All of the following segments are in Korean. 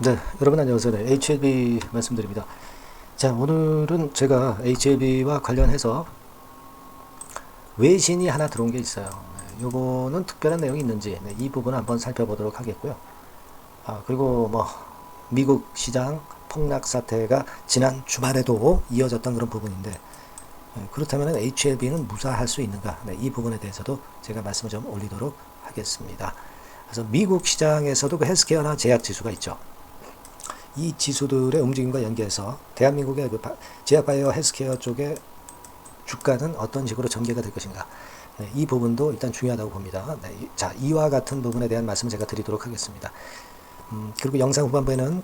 네, 여러분 안녕하세요. 네, HLB 말씀드립니다. 자, 오늘은 제가 HLB와 관련해서 외신이 하나 들어온 게 있어요. 네, 요거는 특별한 내용이 있는지 이 부분 한번 살펴보도록 하겠고요. 그리고 미국 시장 폭락 사태가 지난 주말에도 이어졌던 그런 부분인데 그렇다면 HLB는 무사할 수 있는가? 이 부분에 대해서도 제가 말씀을 좀 올리도록 하겠습니다. 그래서 미국 시장에서도 그 헬스케어나 제약 지수가 있죠. 이 지수들의 움직임과 연계해서 대한민국의 그 제약바이오 헬스케어 쪽의 주가는 어떤 식으로 전개가 될 것인가. 네, 이 부분도 일단 중요하다고 봅니다. 네, 자, 이와 같은 부분에 대한 말씀을 제가 드리도록 하겠습니다. 그리고 영상 후반부에는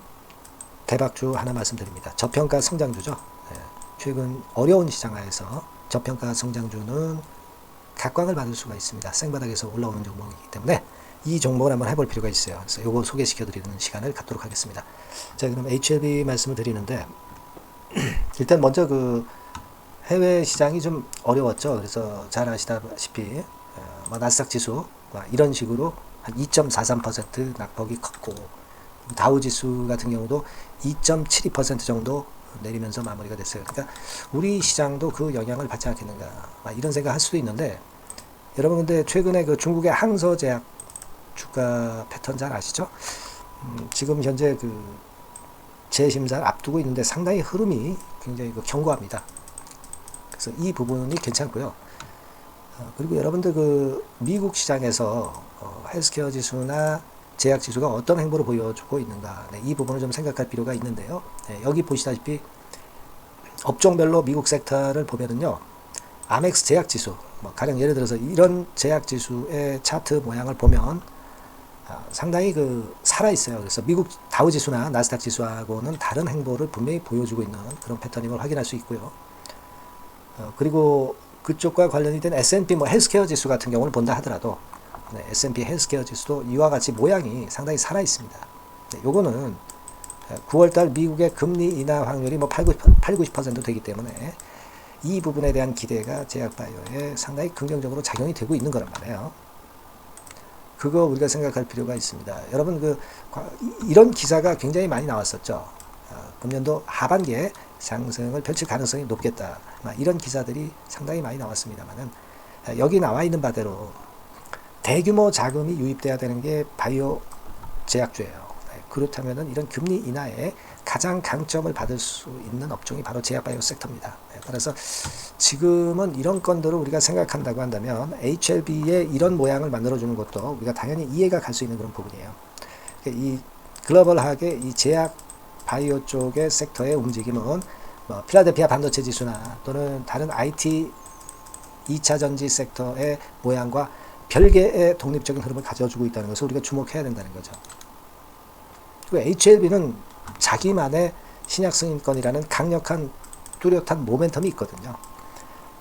대박주 하나 말씀드립니다. 저평가 성장주죠. 네, 최근 어려운 시장하에서 저평가 성장주는 각광을 받을 수가 있습니다. 생바닥에서 올라오는 종목이기 때문에 이 종목을 한번 해볼 필요가 있어요. 그래서 이거 소개시켜드리는 시간을 갖도록 하겠습니다. 자, 그럼 HLB 말씀을 드리는데 일단 먼저 그 해외 시장이 좀 어려웠죠. 그래서 잘 아시다시피 나스닥 지수 이런 식으로 한 2.43% 낙폭이 컸고 다우 지수 같은 경우도 2.72% 정도 내리면서 마무리가 됐어요. 그러니까 우리 시장도 그 영향을 받지 않겠는가 이런 생각할 수도 있는데 여러분 근데 최근에 그 중국의 항서제약 주가 패턴 잘 아시죠? 지금 현재 그 재심사를 앞두고 있는데 상당히 흐름이 굉장히 견고합니다. 그래서 이 부분이 괜찮고요. 그리고 여러분들 그 미국 시장에서 헬스케어 지수나 제약 지수가 어떤 행보를 보여주고 있는가, 네, 이 부분을 좀 생각할 필요가 있는데요. 네, 여기 보시다시피 업종별로 미국 섹터를 보면은요, 아멕스 제약 지수, 가령 예를 들어서 이런 제약 지수의 차트 모양을 보면 상당히 그 살아 있어요. 그래서 미국 다우 지수나 나스닥 지수하고는 다른 행보를 분명히 보여주고 있는 그런 패턴임을 확인할 수 있고요. 그리고 그쪽과 관련이 된 S&P 헬스케어 지수 같은 경우를 본다 하더라도 네, S&P 헬스케어 지수도 이와 같이 모양이 상당히 살아 있습니다. 네, 요거는 9월달 미국의 금리 인하 확률이 80-90% 되기 때문에 이 부분에 대한 기대가 제약바이오에 상당히 긍정적으로 작용이 되고 있는 거란 말이에요. 그거 우리가 생각할 필요가 있습니다. 여러분 이런 기사가 굉장히 많이 나왔었죠. 금년도 하반기에 상승을 펼칠 가능성이 높겠다. 이런 기사들이 상당히 많이 나왔습니다만은 여기 나와 있는 바대로 대규모 자금이 유입돼야 되는 게 바이오 제약주예요. 그렇다면은 이런 금리 인하에 가장 강점을 받을 수 있는 업종이 바로 제약바이오 섹터입니다. 그래서 지금은 이런 건들을 우리가 생각한다고 한다면 HLB의 이런 모양을 만들어주는 것도 우리가 당연히 이해가 갈 수 있는 그런 부분이에요. 이 글로벌하게 이 제약 바이오 쪽의 섹터의 움직임은 필라델피아 반도체 지수나 또는 다른 IT 2차 전지 섹터의 모양과 별개의 독립적인 흐름을 가져주고 있다는 것을 우리가 주목해야 된다는 거죠. 그리고 HLB는 자기만의 신약 승인권이라는 강력한 뚜렷한 모멘텀이 있거든요.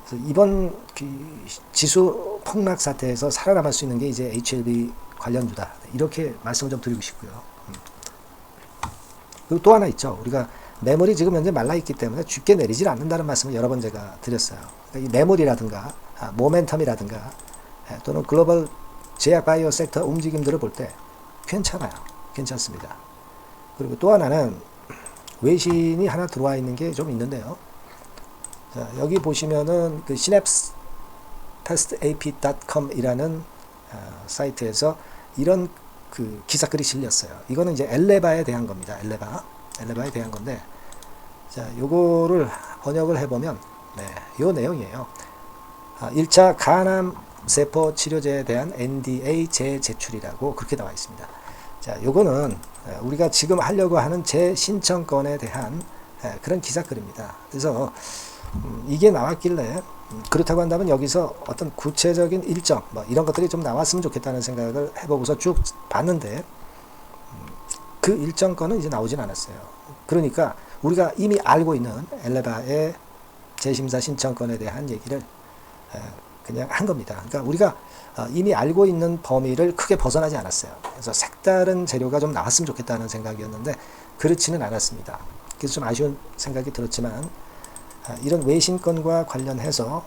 그래서 이번 지수 폭락 사태에서 살아남을 수 있는 게 이제 HLB 관련주다. 이렇게 말씀을 좀 드리고 싶고요. 그리고 또 하나 있죠. 우리가 매물이 지금 현재 말라있기 때문에 쉽게 내리질 않는다는 말씀을 여러 번 제가 드렸어요. 그러니까 이 매물이라든가 모멘텀이라든가 또는 글로벌 제약 바이오 섹터 움직임들을 볼 때 괜찮아요. 괜찮습니다. 그리고 또 하나는 외신이 하나 들어와 있는 게 좀 있는데요. 자, 여기 보시면은 그 synapsepastap.com 이라는 사이트에서 이런 그 기사글이 실렸어요. 이거는 이제 엘레바에 대한 겁니다. 엘레바에 대한 건데, 자, 요거를 번역을 해보면, 네, 요 내용이에요. 1차 간암 세포 치료제에 대한 NDA 재제출이라고 그렇게 나와 있습니다. 자, 요거는 우리가 지금 하려고 하는 재신청권에 대한 그런 기사글입니다. 그래서 이게 나왔길래 그렇다고 한다면 여기서 어떤 구체적인 일정 이런 것들이 좀 나왔으면 좋겠다는 생각을 해보고서 쭉 봤는데 그 일정권은 이제 나오진 않았어요. 그러니까 우리가 이미 알고 있는 엘레바의 재심사 신청권에 대한 얘기를 그냥 한 겁니다. 그러니까 우리가 이미 알고 있는 범위를 크게 벗어나지 않았어요. 그래서 색다른 재료가 좀 나왔으면 좋겠다는 생각이었는데 그렇지는 않았습니다. 그래서 좀 아쉬운 생각이 들었지만 이런 외신권과 관련해서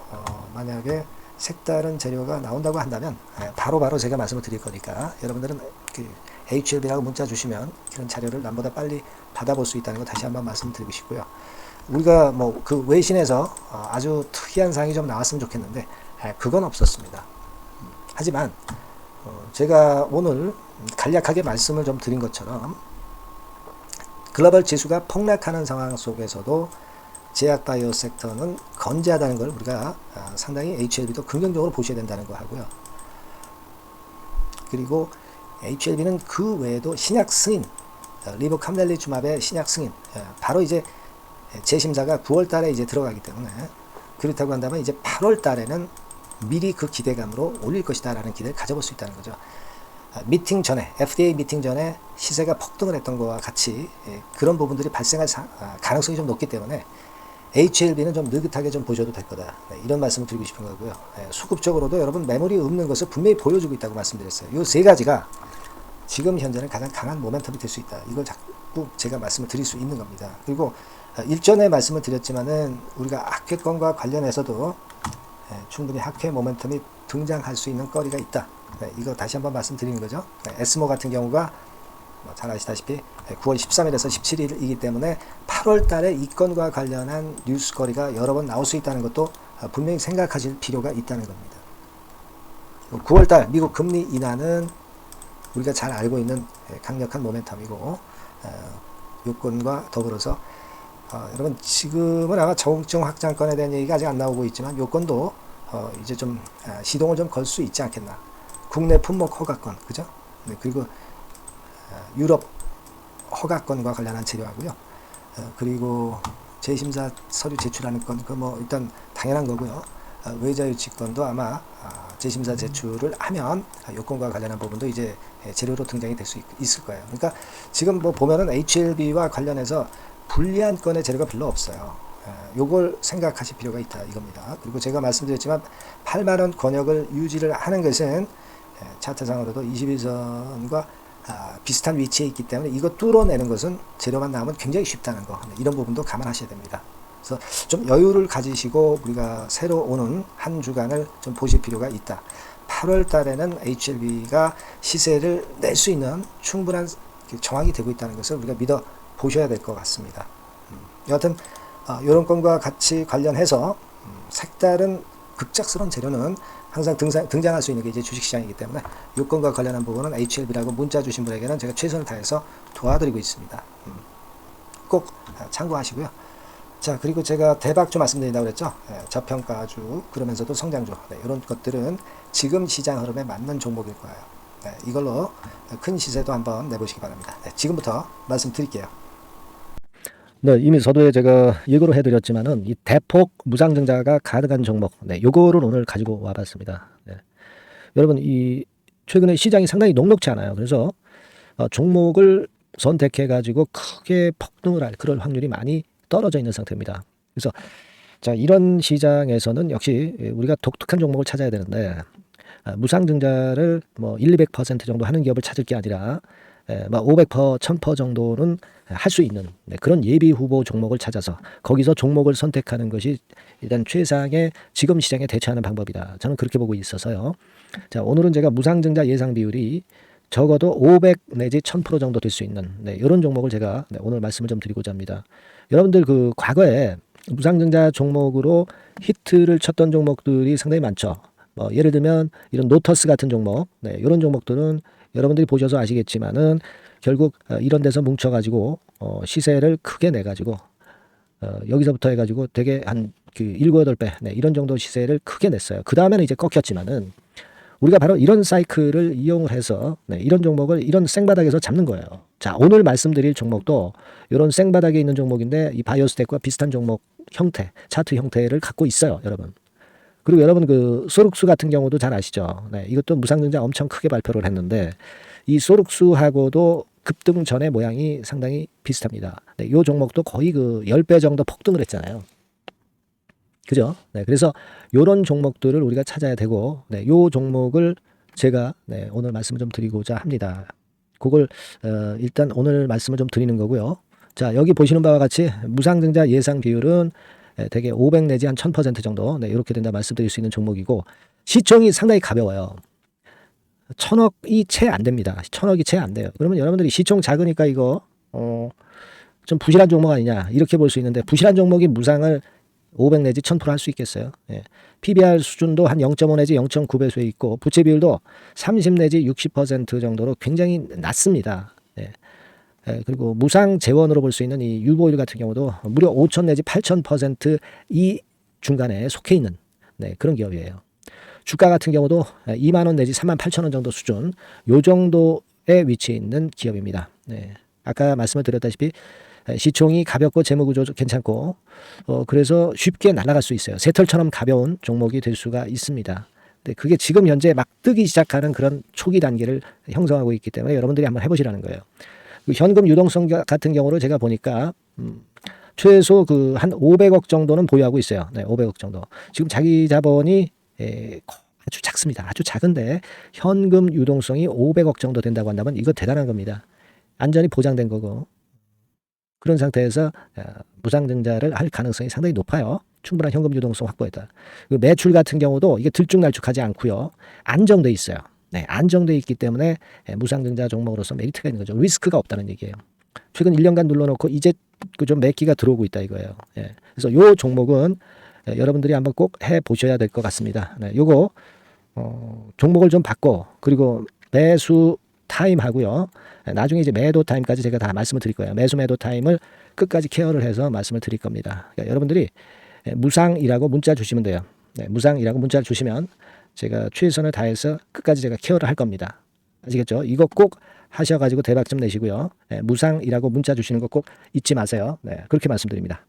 만약에 색다른 재료가 나온다고 한다면 바로바로 제가 말씀을 드릴 거니까 여러분들은 그 HLB라고 문자 주시면 이런 자료를 남보다 빨리 받아볼 수 있다는 거 다시 한번 말씀드리고 싶고요. 우리가 뭐 그 외신에서 아주 특이한 사항이 좀 나왔으면 좋겠는데 그건 없었습니다. 하지만 제가 오늘 간략하게 말씀을 좀 드린 것처럼 글로벌 지수가 폭락하는 상황 속에서도 제약바이오 섹터는 건재하다는 걸 우리가 상당히 HLB도 긍정적으로 보셔야 된다는 거 하고요. 그리고 HLB는 그 외에도 신약 승인, 리보캄렐리주맙의 신약 승인, 바로 이제 재심사가 9월 달에 이제 들어가기 때문에 그렇다고 한다면 이제 8월 달에는 미리 그 기대감으로 올릴 것이다라는 기대를 가져볼 수 있다는 거죠. 미팅 전에, FDA 미팅 전에 시세가 폭등을 했던 것과 같이 그런 부분들이 발생할 가능성이 좀 높기 때문에 HLB는 좀 느긋하게 좀 보셔도 될 거다. 이런 말씀을 드리고 싶은 거고요. 수급적으로도 여러분 매물이 없는 것을 분명히 보여주고 있다고 말씀드렸어요. 이 세 가지가 지금 현재는 가장 강한 모멘텀이 될 수 있다. 이걸 자꾸 제가 말씀을 드릴 수 있는 겁니다. 그리고 일전에 말씀을 드렸지만은 우리가 학회권과 관련해서도 충분히 학회 모멘텀이 등장할 수 있는 거리가 있다. 이거 다시 한번 말씀드리는 거죠. 에스모 같은 경우가 잘 아시다시피 9월 13일에서 17일이기 때문에 8월 달에 이 건과 관련한 뉴스거리가 여러 번 나올 수 있다는 것도 분명히 생각하실 필요가 있다는 겁니다. 9월 달 미국 금리 인하는 우리가 잘 알고 있는 강력한 모멘텀이고 요건과 더불어서 여러분 지금은 아마 저공증 확장권에 대한 얘기가 아직 안 나오고 있지만 요건도 이제 좀 시동을 좀 걸 수 있지 않겠나. 국내 품목 허가권, 그죠? 네, 그리고 유럽 허가권과 관련한 재료하고요. 그리고 재심사 서류 제출하는 건 그 뭐 일단 당연한 거고요. 외자 유치권도 아마 재심사 제출을 하면 요건과 관련한 부분도 이제 재료로 등장이 될 수 있을 거예요. 그러니까 지금 뭐 보면은 HLB와 관련해서 불리한 건의 재료가 별로 없어요. 요걸 생각하실 필요가 있다 이겁니다. 그리고 제가 말씀드렸지만 8만원 권역을 유지를 하는 것은 차트상으로도 21선과 비슷한 위치에 있기 때문에 이거 뚫어내는 것은 재료만 나오면 굉장히 쉽다는 거, 이런 부분도 감안하셔야 됩니다. 그래서 좀 여유를 가지시고 우리가 새로 오는 한 주간을 좀 보실 필요가 있다. 8월 달에는 HLB가 시세를 낼 수 있는 충분한 정황이 되고 있다는 것을 우리가 믿어 보셔야 될 것 같습니다. 여하튼 이런 건과 같이 관련해서 색다른 급작스러운 재료는 항상 등장할 수 있는 게 이제 주식시장이기 때문에 요건과 관련한 부분은 HLB라고 문자 주신 분에게는 제가 최선을 다해서 도와드리고 있습니다. 꼭 참고하시고요. 자, 그리고 제가 대박주 말씀드린다고 그랬죠. 저평가주, 그러면서도 성장주, 이런 것들은 지금 시장 흐름에 맞는 종목일 거예요. 이걸로 큰 시세도 한번 내보시기 바랍니다. 지금부터 말씀드릴게요. 네, 이미 서두에 제가 예고를 해드렸지만은 이 대폭 무상증자가 가득한 종목, 요거를 오늘 가지고 와봤습니다. 여러분, 이 최근에 시장이 상당히 녹록지 않아요. 그래서 종목을 선택해가지고 크게 폭등을 할 그럴 확률이 많이 떨어져 있는 상태입니다. 그래서 자, 이런 시장에서는 역시 우리가 독특한 종목을 찾아야 되는데 무상증자를 뭐 1, 200% 정도 하는 기업을 찾을 게 아니라 500%, 1000% 정도는 할 수 있는 그런 예비 후보 종목을 찾아서 거기서 종목을 선택하는 것이 일단 최상의 지금 시장에 대처하는 방법이다. 저는 그렇게 보고 있어서요. 자, 오늘은 제가 무상증자 예상 비율이 적어도 500 내지 1000% 정도 될 수 있는 이런 종목을 제가 오늘 말씀을 좀 드리고자 합니다. 여러분들 그 과거에 무상증자 종목으로 히트를 쳤던 종목들이 상당히 많죠. 예를 들면 이런 노터스 같은 종목, 이런 종목들은 여러분들이 보셔서 아시겠지만은 결국 이런 데서 뭉쳐가지고 시세를 크게 내가지고 여기서부터 해가지고 되게 한 그 7, 8배 이런 정도 시세를 크게 냈어요. 그 다음에는 이제 꺾였지만은 우리가 바로 이런 사이클을 이용을 해서 이런 종목을 이런 생바닥에서 잡는 거예요. 자, 오늘 말씀드릴 종목도 이런 생바닥에 있는 종목인데 이 바이오스텍과 비슷한 종목 형태, 차트 형태를 갖고 있어요, 여러분. 그리고 여러분 그 소룩수 같은 경우도 잘 아시죠? 이것도 무상증자 엄청 크게 발표를 했는데 이 소룩수하고도 급등 전의 모양이 상당히 비슷합니다. 이 종목도 거의 그 10배 정도 폭등을 했잖아요. 그죠? 그래서 이런 종목들을 우리가 찾아야 되고, 이 종목을 제가 오늘 말씀을 좀 드리고자 합니다. 그걸 일단 오늘 말씀을 좀 드리는 거고요. 자, 여기 보시는 바와 같이 무상증자 예상 비율은 대개 500 내지 한 1000% 정도 이렇게 된다 말씀드릴 수 있는 종목이고 시총이 상당히 가벼워요. 천억이 채 안 됩니다. 천억이 채 안 돼요. 그러면 여러분들이 시총 작으니까 이거 좀 부실한 종목 아니냐 이렇게 볼 수 있는데, 부실한 종목이 무상을 500 내지 1000% 할 수 있겠어요. 예. PBR 수준도 한 0.5 내지 0.9배수에 있고 부채 비율도 30 내지 60% 정도로 굉장히 낮습니다. 예. 예, 그리고 무상 재원으로 볼 수 있는 이 유보율 같은 경우도 무려 5000 내지 8000% 이 중간에 속해 있는 그런 기업이에요. 주가 같은 경우도 2만 원 내지 3만 8천 원 정도 수준, 요 정도에 위치해 있는 기업입니다. 네. 아까 말씀을 드렸다시피 시총이 가볍고 재무구조도 괜찮고 그래서 쉽게 날아갈 수 있어요. 새털처럼 가벼운 종목이 될 수가 있습니다. 근데 그게 지금 현재 막 뜨기 시작하는 그런 초기 단계를 형성하고 있기 때문에 여러분들이 한번 해보시라는 거예요. 그 현금 유동성 같은 경우로 제가 보니까 최소 그 한 500억 정도는 보유하고 있어요. 네, 500억 정도. 지금 자기 자본이 아주 작습니다. 아주 작은데 현금 유동성이 500억 정도 된다고 한다면 이거 대단한 겁니다. 안전이 보장된 거고, 그런 상태에서 무상증자를 할 가능성이 상당히 높아요. 충분한 현금 유동성 확보했다. 매출 같은 경우도 이게 들쭉날쭉하지 않고요. 안정돼 있어요. 네, 안정돼 있기 때문에 무상증자 종목으로서 메리트가 있는 거죠. 리스크가 없다는 얘기예요. 최근 1년간 눌러놓고 이제 좀 매기가 들어오고 있다 이거예요. 예. 그래서 요 종목은 여러분들이 한번 꼭 해보셔야 될 것 같습니다. 네, 요거 종목을 좀 바꿔, 그리고 매수 타임 하고요. 나중에 이제 매도 타임까지 제가 다 말씀을 드릴 거예요. 매수 매도 타임을 끝까지 케어를 해서 말씀을 드릴 겁니다. 그러니까 여러분들이 무상이라고 문자 주시면 돼요. 네, 무상이라고 문자를 주시면 제가 최선을 다해서 끝까지 제가 케어를 할 겁니다. 아시겠죠? 이거 꼭 하셔가지고 대박 좀 내시고요. 네, 무상이라고 문자 주시는 거 꼭 잊지 마세요. 네, 그렇게 말씀드립니다.